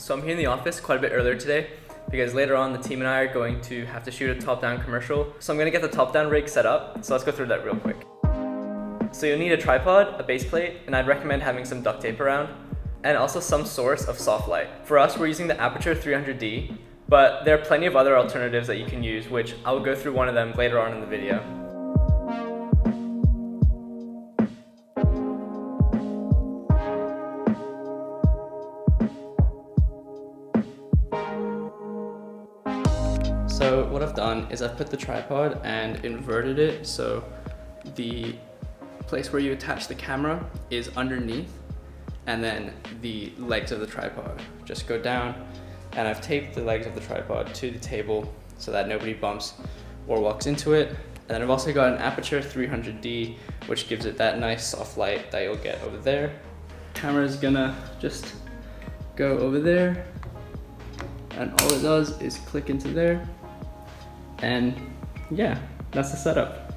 So I'm here in the office quite a bit earlier today because later on the team and I are going to have to shoot a top-down commercial. So I'm going to get the top-down rig set up, so let's go through that real quick. So you'll need a tripod, a base plate, and I'd recommend having some duct tape around, and also some source of soft light. For us, we're using the Aputure 300D, but there are plenty of other alternatives that you can use, which I will go through one of them later on in the video. So what I've done is I've put the tripod and inverted it so the place where you attach the camera is underneath, and then the legs of the tripod just go down, and I've taped the legs of the tripod to the table so that nobody bumps or walks into it. And then I've also got an Aputure 300D, which gives it that nice soft light that you'll get over there. Camera's gonna just go over there, and all it does is click into there. And yeah, that's the setup.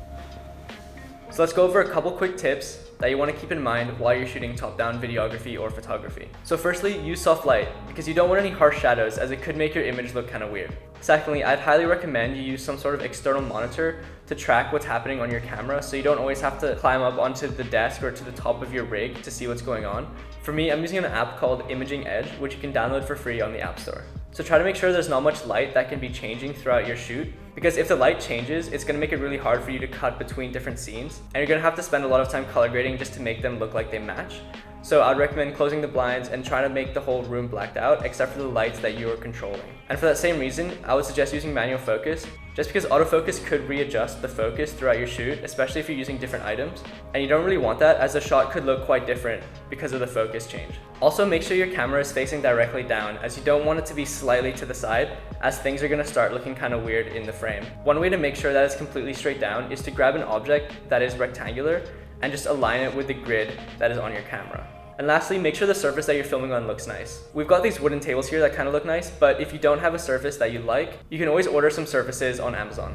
So let's go over a couple quick tips that you want to keep in mind while you're shooting top-down videography or photography. So firstly, use soft light because you don't want any harsh shadows, as it could make your image look kind of weird. Secondly, I'd highly recommend you use some sort of external monitor to track what's happening on your camera, so you don't always have to climb up onto the desk or to the top of your rig to see what's going on. For me, I'm using an app called Imaging Edge, which you can download for free on the App Store. So try to make sure there's not much light that can be changing throughout your shoot, because if the light changes, it's going to make it really hard for you to cut between different scenes, and you're going to have to spend a lot of time color grading just to make them look like they match. So I'd recommend closing the blinds and trying to make the whole room blacked out except for the lights that you are controlling. And for that same reason, I would suggest using manual focus, just because autofocus could readjust the focus throughout your shoot, especially if you're using different items. And you don't really want that, as the shot could look quite different because of the focus change. Also, make sure your camera is facing directly down, as you don't want it to be slightly to the side, as things are going to start looking kind of weird in the frame. One way to make sure that it's completely straight down is to grab an object that is rectangular and just align it with the grid that is on your camera. And lastly, make sure the surface that you're filming on looks nice. We've got these wooden tables here that kind of look nice, but if you don't have a surface that you like, you can always order some surfaces on Amazon.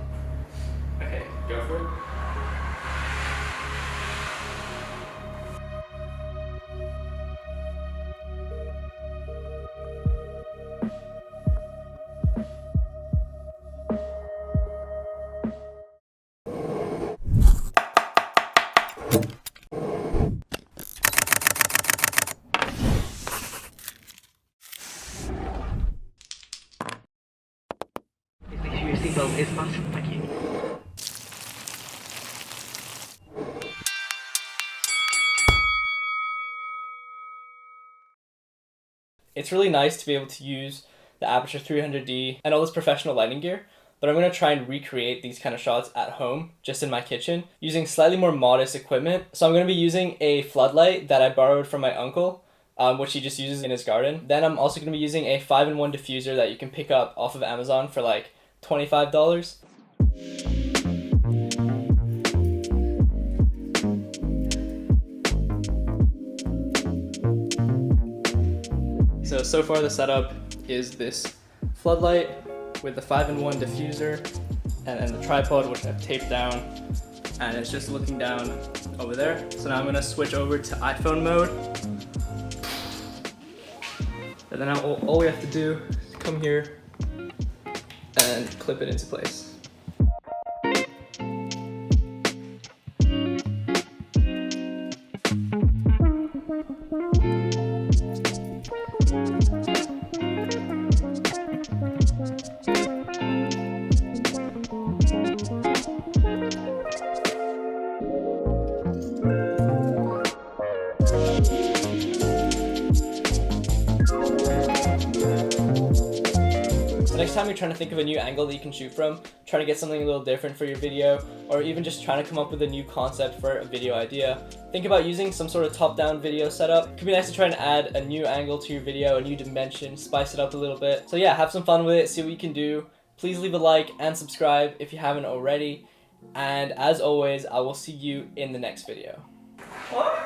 Okay, go for it. Is massive, thank you. It's really nice to be able to use the Aputure 300D and all this professional lighting gear, but I'm going to try and recreate these kind of shots at home, just in my kitchen, using slightly more modest equipment. So I'm going to be using a floodlight that I borrowed from my uncle, which he just uses in his garden. Then I'm also going to be using a 5-in-1 diffuser that you can pick up off of Amazon for like $25. So far the setup is this floodlight with the 5-in-1 diffuser and then the tripod, which I've taped down, and it's just looking down over there. So now I'm gonna switch over to iPhone mode. And then all we have to do is come here and clip it into place. Next time you're trying to think of a new angle that you can shoot from, trying to get something a little different for your video, or even just trying to come up with a new concept for a video idea, think about using some sort of top-down video setup. It could be nice to try and add a new angle to your video, a new dimension, spice it up a little bit. So yeah, have some fun with it, see what you can do. Please leave a like and subscribe if you haven't already. And as always, I will see you in the next video. What?